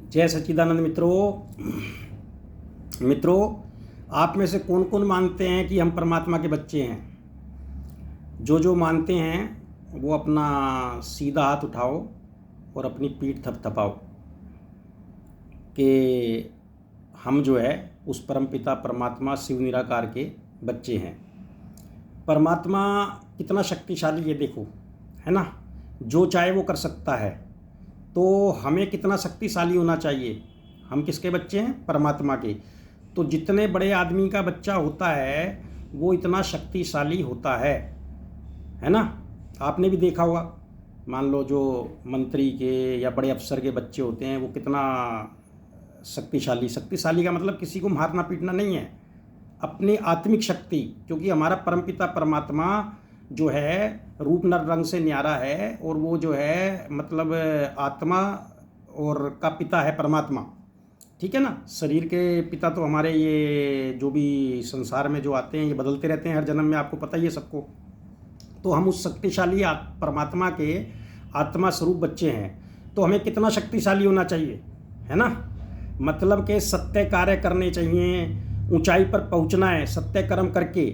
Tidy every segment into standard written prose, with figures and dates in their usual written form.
जय सच्चिदानंद मित्रों, आप में से कौन कौन मानते हैं कि हम परमात्मा के बच्चे हैं? जो मानते हैं वो अपना सीधा हाथ उठाओ और अपनी पीठ थपथपाओ कि हम जो है उस परमपिता परमात्मा शिव निराकार के बच्चे हैं। परमात्मा कितना शक्तिशाली है देखो, है ना। जो चाहे वो कर सकता है, तो हमें कितना शक्तिशाली होना चाहिए। हम किसके बच्चे हैं? परमात्मा के। तो जितने बड़े आदमी का बच्चा होता है वो इतना शक्तिशाली होता है ना। आपने भी देखा होगा, मान लो जो मंत्री के या बड़े अफसर के बच्चे होते हैं वो कितना शक्तिशाली का मतलब किसी को मारना पीटना नहीं है, अपनी आत्मिक शक्ति। क्योंकि हमारा परमपिता परमात्मा जो है रूप नर रंग से न्यारा है, और वो जो है मतलब आत्मा और का पिता है परमात्मा, ठीक है ना। शरीर के पिता तो हमारे ये जो भी संसार में जो आते हैं ये बदलते रहते हैं हर जन्म में, आपको पता ही है सबको। तो हम उस शक्तिशाली परमात्मा के आत्मा स्वरूप बच्चे हैं। तो हमें कितना शक्तिशाली होना चाहिए, है ना। मतलब कि सत्य कार्य करने चाहिए, ऊंचाई पर पहुंचना है सत्य कर्म करके।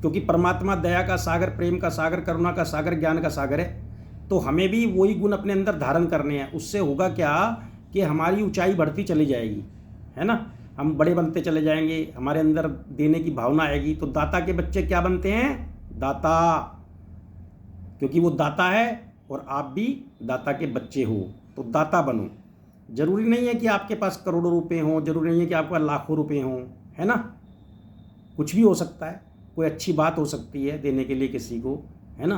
क्योंकि परमात्मा दया का सागर, प्रेम का सागर, करुणा का सागर, ज्ञान का सागर है। तो हमें भी वही गुण अपने अंदर धारण करने हैं। उससे होगा क्या कि हमारी ऊंचाई बढ़ती चली जाएगी, है ना। हम बड़े बनते चले जाएंगे, हमारे अंदर देने की भावना आएगी। तो दाता के बच्चे क्या बनते हैं? दाता। क्योंकि वो दाता है और आप भी दाता के बच्चे हो, तो दाता बनो। जरूरी नहीं है कि आपके पास करोड़ों रुपए हों, जरूरी नहीं है कि आपके पास लाखों रुपए हों, है ना। कुछ भी हो सकता है, कोई अच्छी बात हो सकती है देने के लिए किसी को, है ना।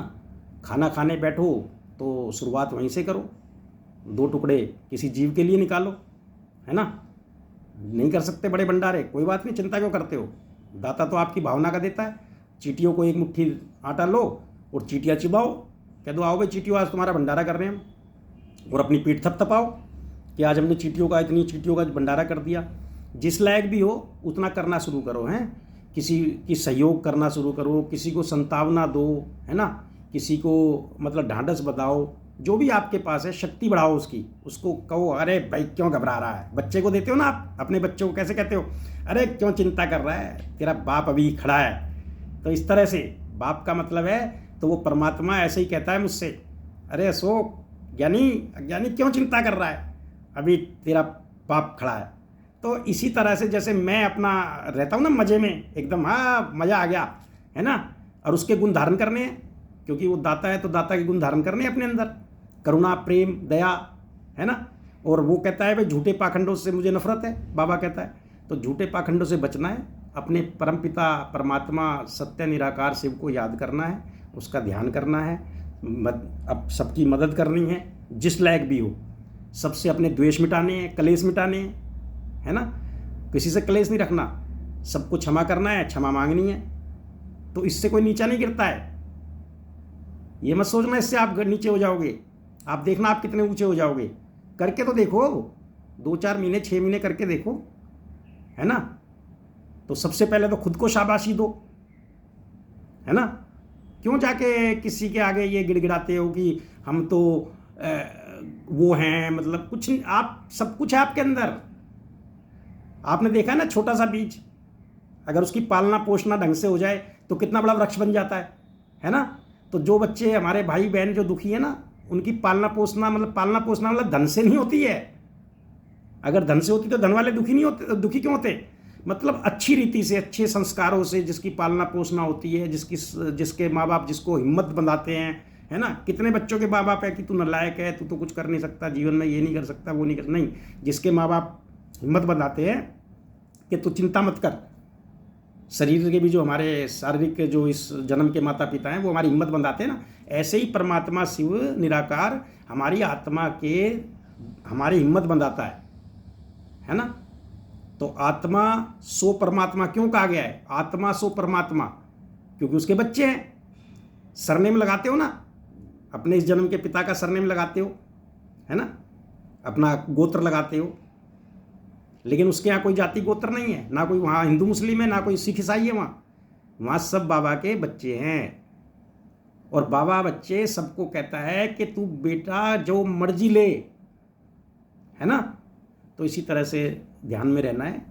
खाना खाने बैठो तो शुरुआत वहीं से करो, 2 टुकड़े किसी जीव के लिए निकालो, है ना। नहीं कर सकते बड़े भंडारे, कोई बात नहीं, चिंता क्यों करते हो। दाता तो आपकी भावना का देता है। चींटियों को एक मुट्ठी आटा लो और चींटियाँ चिबाओ, कह दो आओ भाई चींटियों आज तुम्हारा भंडारा कर रहे हैं हम, और अपनी पीठ थपथपाओ कि आज हमने इतनी चींटियों का भंडारा कर दिया। जिस लायक भी हो उतना करना शुरू करो, हैं। किसी की सहयोग करना शुरू करो, किसी को संतावना दो, है ना। किसी को मतलब ढांढस बताओ, जो भी आपके पास है शक्ति बढ़ाओ उसकी। उसको कहो अरे भाई क्यों घबरा रहा है। बच्चे को देते हो ना आप, अपने बच्चों को कैसे कहते हो? अरे क्यों चिंता कर रहा है, तेरा बाप अभी खड़ा है। तो इस तरह से बाप का मतलब है, तो वो परमात्मा ऐसे ही कहता है मुझसे, अरे अशोक ज्ञानी अज्ञानी क्यों चिंता कर रहा है, अभी तेरा बाप खड़ा है। तो इसी तरह से जैसे मैं अपना रहता हूँ ना मज़े में एकदम, हाँ मज़ा आ गया, है ना। और उसके गुण धारण करने हैं, क्योंकि वो दाता है तो दाता के गुण धारण करने हैं अपने अंदर, करुणा, प्रेम, दया, है ना। और वो कहता है भाई झूठे पाखंडों से मुझे नफरत है, बाबा कहता है। तो झूठे पाखंडों से बचना है, अपने परमपिता परमात्मा सत्य निराकार शिव को याद करना है, उसका ध्यान करना है, अब सबकी मदद करनी है जिस लायक भी हो। सबसे अपने द्वेष मिटाने हैं, कलेश मिटाने हैं, है ना। किसी से कलेश नहीं रखना, सबको क्षमा करना है, क्षमा मांगनी है। तो इससे कोई नीचा नहीं गिरता है। ये मत सोचना इससे आप नीचे हो जाओगे, आप देखना आप कितने ऊंचे हो जाओगे। करके तो देखो, 2-4 महीने 6 महीने करके देखो, है ना। तो सबसे पहले तो खुद को शाबाशी दो, है ना। क्यों जाके किसी के आगे ये गिड़गिड़ाते हो कि हम तो वो हैं, मतलब कुछ नहीं, आप सब कुछ है आपके अंदर। आपने देखा ना छोटा सा बीज, अगर उसकी पालना पोषणा ढंग से हो जाए तो कितना बड़ा वृक्ष बन जाता है ना। तो जो बच्चे हमारे भाई बहन जो दुखी है ना, उनकी पालना पोषणा मतलब धन से नहीं होती है। अगर धन से होती तो धन वाले दुखी नहीं होते, दुखी क्यों होते? मतलब अच्छी रीति से, अच्छे संस्कारों से जिसकी पालना पोषणा होती है, जिसके माँ बाप जिसको हिम्मत बंधाते हैं, है ना। कितने बच्चों के माँ बाप है कि तू नालायक है, तू तो कुछ कर नहीं सकता जीवन में, ये नहीं कर सकता, वो नहीं कर, नहीं। जिसके माँ बाप हिम्मत बंधाते हैं कि तू चिंता मत कर। शरीर के भी जो हमारे शारीरिक जो इस जन्म के माता पिता हैं वो हमारी हिम्मत बंधाते हैं ना, ऐसे ही परमात्मा शिव निराकार हमारी आत्मा के हमारी हिम्मत बंधाता है ना। तो आत्मा सो परमात्मा क्यों कहा गया है? आत्मा सो परमात्मा, क्योंकि उसके बच्चे हैं। सरनेम लगाते हो ना, अपने इस जन्म के पिता का सरनेम लगाते हो, है ना, अपना गोत्र लगाते हो। लेकिन उसके यहाँ कोई जाति गोत्र नहीं है, ना कोई वहाँ हिंदू मुस्लिम है, ना कोई सिख ईसाई है। वहाँ सब बाबा के बच्चे हैं। और बाबा बच्चे सबको कहता है कि तू बेटा जो मर्जी ले, है ना। तो इसी तरह से ध्यान में रहना है।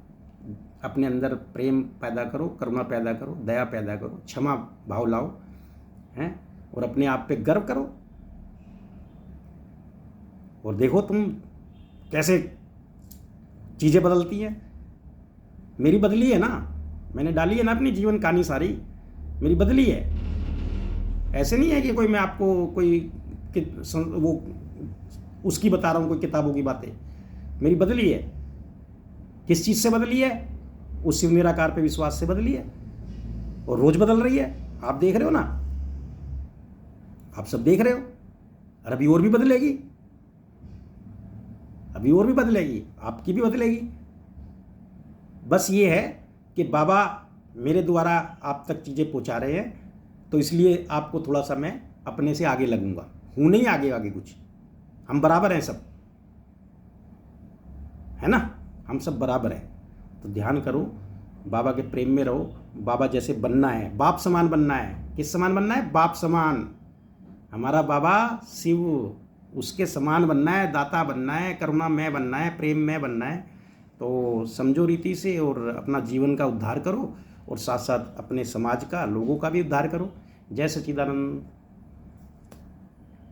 अपने अंदर प्रेम पैदा करो, करुणा पैदा करो, दया पैदा करो, क्षमा भाव लाओ हैं, और अपने आप पे गर्व करो। और देखो तुम कैसे चीज़ें बदलती हैं। मेरी बदली है ना, मैंने डाली है ना अपनी जीवन कहानी सारी, मेरी बदली है। ऐसे नहीं है कि कोई मैं आपको कोई वो उसकी बता रहा हूँ, कोई किताबों की बातें। मेरी बदली है। किस चीज़ से बदली है? उस शिव निराकार पे विश्वास से बदली है, और रोज बदल रही है। आप देख रहे हो ना, आप सब देख रहे हो। और अभी और भी बदलेगी, अभी और भी बदलेगी, आपकी भी बदलेगी। बस ये है कि बाबा मेरे द्वारा आप तक चीज़ें पहुंचा रहे हैं, तो इसलिए आपको थोड़ा सा मैं अपने से आगे लगूंगा। हूँ नहीं आगे आगे कुछ, हम बराबर हैं सब, है ना, हम सब बराबर हैं। तो ध्यान करो, बाबा के प्रेम में रहो। बाबा जैसे बनना है, बाप समान बनना है। किस समान बनना है? बाप समान। हमारा बाबा शिव, उसके समान बनना है, दाता बनना है, करुणा में बनना है, प्रेम में बनना है। तो समझो रीति से, और अपना जीवन का उद्धार करो, और साथ साथ अपने समाज का, लोगों का भी उद्धार करो। जय सच्चिदानंद।